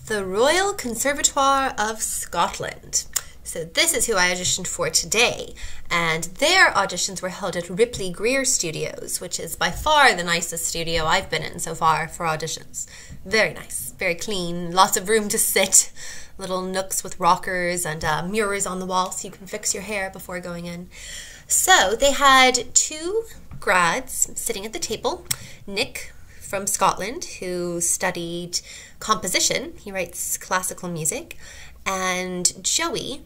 The Royal Conservatoire of Scotland. So this is who I auditioned for today, and their auditions were held at Ripley Greer Studios, which is by far the nicest studio I've been in so far for auditions. Very nice, very clean, lots of room to sit, little nooks with rockers and mirrors on the wall so you can fix your hair before going in. So they had two grads sitting at the table. Nick from Scotland, who studied composition, he writes classical music, and Joey,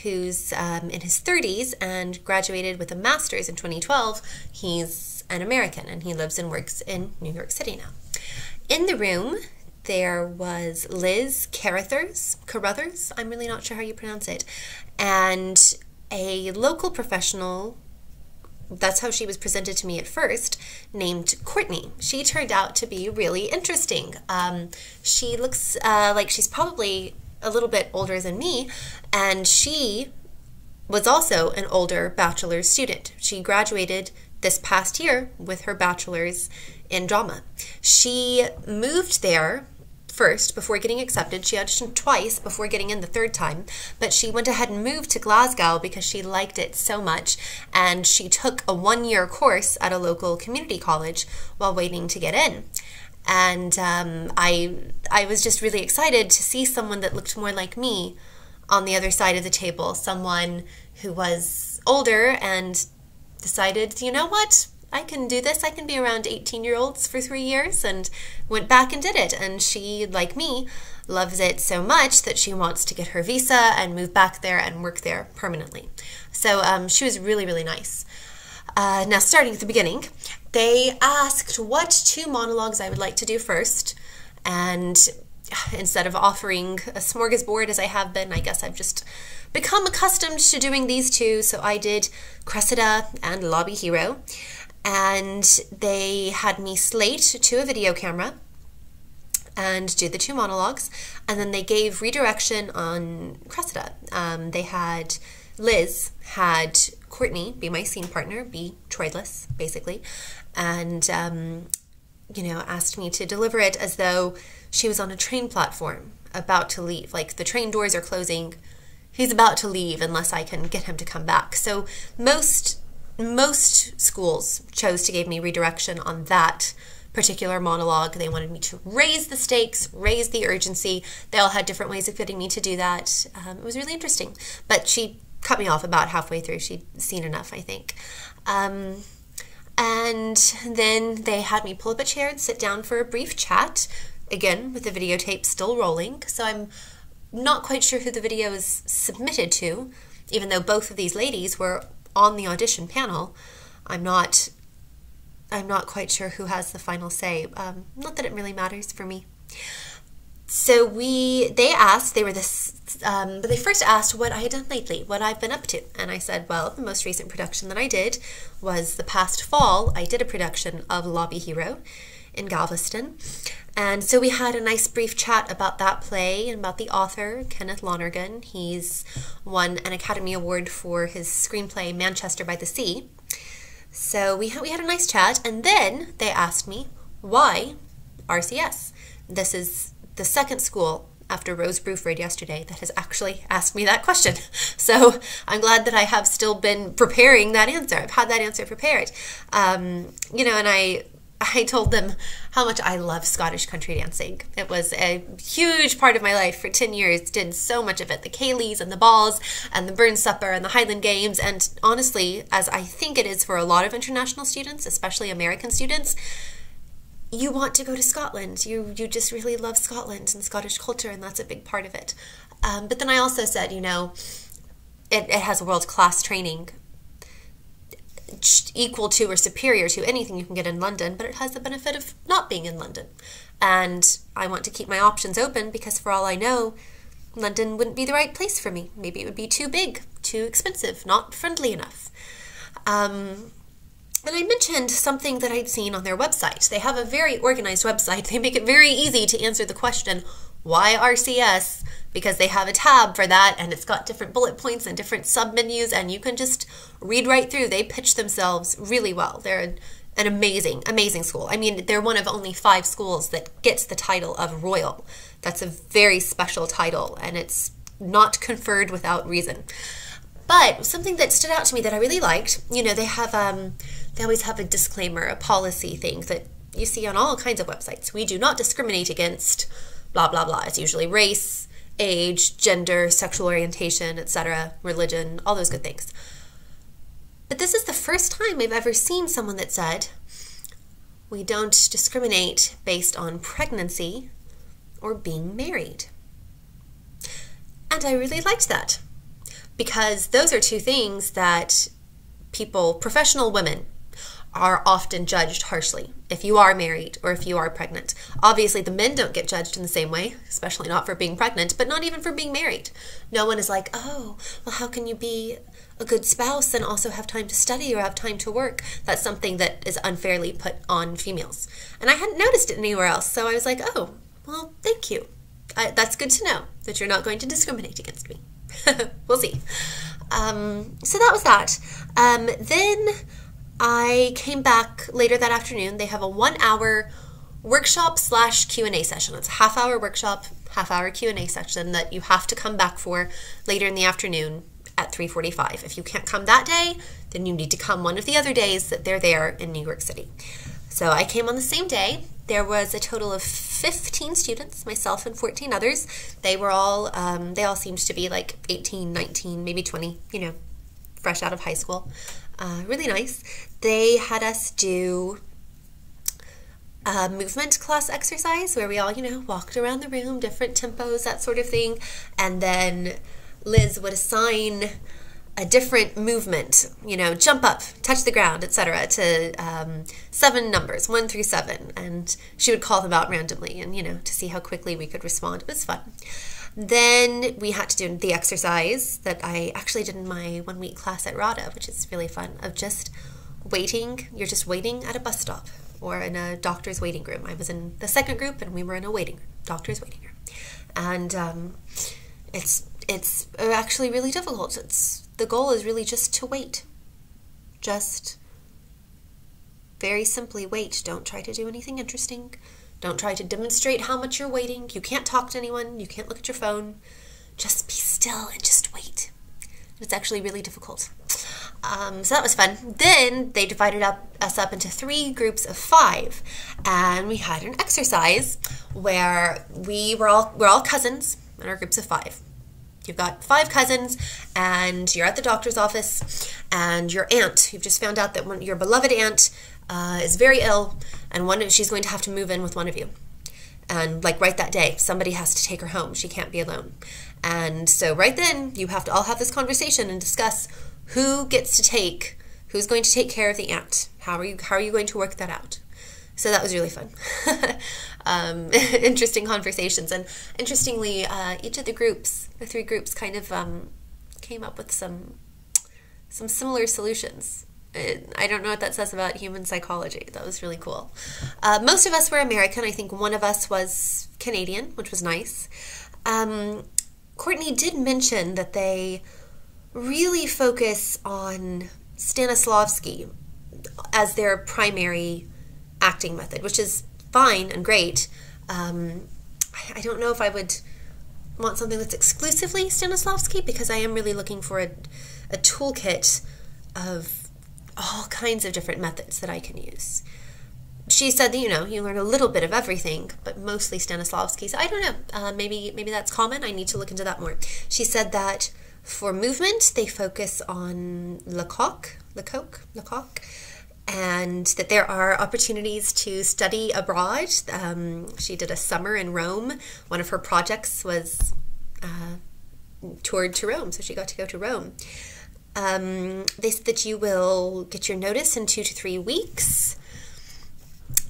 who's in his 30s and graduated with a master's in 2012. He's an American and he lives and works in New York City now. In the room, there was Liz Carruthers, I'm really not sure how you pronounce it, and a local professional, that's how she was presented to me at first, named Courtney. She turned out to be really interesting. She looks like she's probably a little bit older than me, and she was also an older bachelor's student. She graduated this past year with her bachelor's in drama. She moved there first before getting accepted. She auditioned twice before getting in the third time, but she went ahead and moved to Glasgow because she liked it so much, and she took a one-year course at a local community college while waiting to get in. And I was just really excited to see someone that looked more like me on the other side of the table, someone who was older and decided, you know what, I can do this. I can be around 18-year-olds for 3 years, and went back and did it. And she, like me, loves it so much that she wants to get her visa and move back there and work there permanently. So she was really, really nice. Now, starting at the beginning, they asked what two monologues I would like to do first, and instead of offering a smorgasbord as I have been, I guess I've just become accustomed to doing these two. So I did Cressida and Lobby Hero, and they had me slate to a video camera and do the two monologues, and then they gave redirection on Cressida. They had Liz had Courtney be my scene partner, be Troilus, basically, and you know, asked me to deliver it as though she was on a train platform about to leave. Like, the train doors are closing, he's about to leave unless I can get him to come back. So most schools chose to give me redirection on that particular monologue. They wanted me to raise the stakes, raise the urgency. They all had different ways of getting me to do that. It was really interesting, but she cut me off about halfway through. She'd seen enough, I think. And then they had me pull up a chair and sit down for a brief chat, again with the videotape still rolling. So I'm not quite sure who the video is submitted to, even though both of these ladies were on the audition panel. I'm not quite sure who has the final say. Not that it really matters for me. So they first asked what I had done lately, what I've been up to. And I said, well, the most recent production that I did was the past fall. I did a production of Lobby Hero in Galveston. And so we had a nice brief chat about that play and about the author, Kenneth Lonergan. He's won an Academy Award for his screenplay, Manchester by the Sea. So we had a nice chat, and then they asked me, why RCS? This is the second school after Rose Bruford yesterday that has actually asked me that question. So I'm glad that I have still been preparing that answer. I've had that answer prepared. You know, and I told them how much I love Scottish country dancing. It was a huge part of my life for 10 years. Did so much of it. The Cayleys and the balls and the Burn Supper and the Highland Games. And honestly, as I think it is for a lot of international students, especially American students, you want to go to Scotland. You just really love Scotland and Scottish culture, and that's a big part of it. But then I also said, you know, it has world-class training equal to or superior to anything you can get in London, but it has the benefit of not being in London. And I want to keep my options open because, for all I know, London wouldn't be the right place for me. Maybe it would be too big, too expensive, not friendly enough. And I mentioned something that I'd seen on their website. They have a very organized website. They make it very easy to answer the question, why RCS? Because they have a tab for that, and it's got different bullet points and different sub-menus, and you can just read right through. They pitch themselves really well. They're an amazing, amazing school. I mean, they're one of only 5 schools that gets the title of Royal. That's a very special title, and it's not conferred without reason. But something that stood out to me that I really liked, you know, they always have a disclaimer, a policy thing that you see on all kinds of websites. We do not discriminate against blah, blah, blah. It's usually race, age, gender, sexual orientation, etc., religion, all those good things. But this is the first time I've ever seen someone that said, we don't discriminate based on pregnancy or being married. And I really liked that, because those are 2 things that people, professional women, are often judged harshly if you are married or if you are pregnant. Obviously, the men don't get judged in the same way, especially not for being pregnant, but not even for being married. No one is like, oh, well, how can you be a good spouse and also have time to study or have time to work? That's something that is unfairly put on females. And I hadn't noticed it anywhere else, so I was like, oh, well, thank you. That's good to know that you're not going to discriminate against me. We'll see. So that was that. Then I came back later that afternoon. They have a 1-hour workshop / Q&A session. It's a half-hour workshop, half-hour Q&A session that you have to come back for later in the afternoon at 3:45. If you can't come that day, then you need to come one of the other days that they're there in New York City. So I came on the same day. There was a total of 15 students, myself and 14 others. They all seemed to be like 18, 19, maybe 20, you know, fresh out of high school. Really nice. They had us do a movement class exercise where we all, you know, walked around the room, different tempos, that sort of thing. And then Liz would assign a different movement, you know, jump up, touch the ground, etc., to 7 numbers, 1 through 7. And she would call them out randomly and, you know, to see how quickly we could respond. It was fun. Then we had to do the exercise that I actually did in my 1-week class at RADA, which is really fun, of just waiting. You're just waiting at a bus stop or in a doctor's waiting room. I was in the second group and we were in a waiting room, doctor's waiting room. And it's actually really difficult. The goal is really just to wait. Just very simply wait. Don't try to do anything interesting. Don't try to demonstrate how much you're waiting. You can't talk to anyone. You can't look at your phone. Just be still and just wait. It's actually really difficult. So that was fun. Then they divided us up into 3 groups of 5, and we had an exercise where we're all cousins in our groups of 5. You've got 5 cousins, and you're at the doctor's office, and your aunt, you've just found out that your beloved aunt is very ill, and she's going to have to move in with one of you. And like right that day, somebody has to take her home. She can't be alone. And so right then, you have to all have this conversation and discuss who's going to take care of the aunt. How are you going to work that out? So that was really fun. Interesting conversations. And interestingly, each of the 3 groups kind of came up with some similar solutions. I don't know what that says about human psychology. That was really cool. Most of us were American. I think one of us was Canadian, which was nice. Courtney did mention that they really focus on Stanislavski as their primary acting method, which is fine and great. I don't know if I would want something that's exclusively Stanislavski, because I am really looking for a toolkit of all kinds of different methods that I can use. She said that, you know, you learn a little bit of everything, but mostly Stanislavski. So I don't know. Maybe that's common. I need to look into that more. She said that for movement, they focus on Lecoq, and that there are opportunities to study abroad. She did a summer in Rome. One of her projects was toured to Rome, so she got to go to Rome. They said that you will get your notice in 2 to 3 weeks.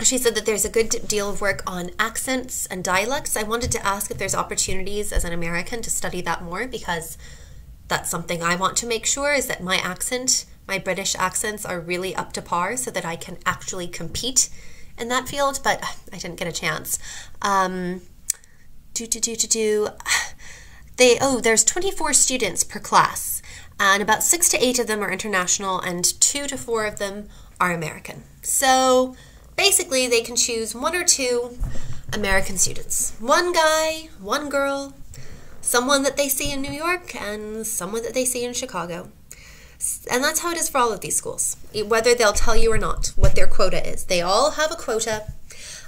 She said that there's a good deal of work on accents and dialects. I wanted to ask if there's opportunities as an American to study that more, because that's something I want to make sure is that my British accents are really up to par so that I can actually compete in that field, but I didn't get a chance. There's 24 students per class, and about 6 to 8 of them are international, and 2 to 4 of them are American. So basically they can choose 1 or 2 American students. One guy, one girl, someone that they see in New York and someone that they see in Chicago. And that's how it is for all of these schools, whether they'll tell you or not what their quota is. They all have a quota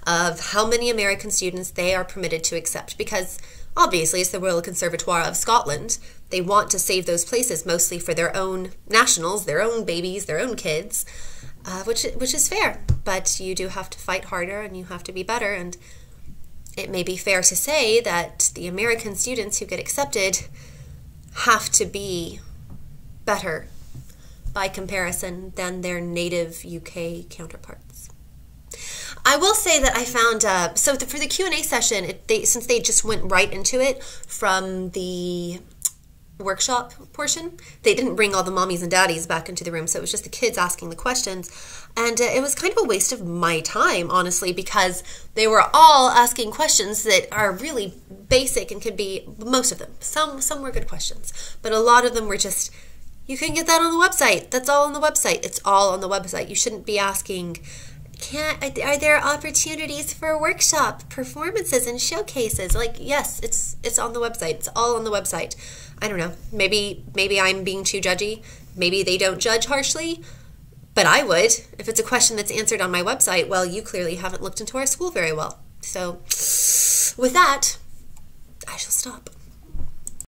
of how many American students they are permitted to accept, because obviously it's the Royal Conservatoire of Scotland. They want to save those places mostly for their own nationals, their own babies, their own kids, which is fair. But you do have to fight harder and you have to be better, and it may be fair to say that the American students who get accepted have to be better by comparison than their native UK counterparts. I will say that I found, for the Q&A session, since they just went right into it from the workshop portion, they didn't bring all the mommies and daddies back into the room, so it was just the kids asking the questions, and it was kind of a waste of my time, honestly, because they were all asking questions that are really basic and could be, most of them, some were good questions, but a lot of them were just, you can get that on the website, that's all on the website, it's all on the website. You shouldn't be asking, are there opportunities for workshop performances and showcases? Like, yes, it's on the website. It's all on the website. I don't know. Maybe I'm being too judgy. Maybe they don't judge harshly, but I would. If it's a question that's answered on my website, well, you clearly haven't looked into our school very well. So with that, I shall stop.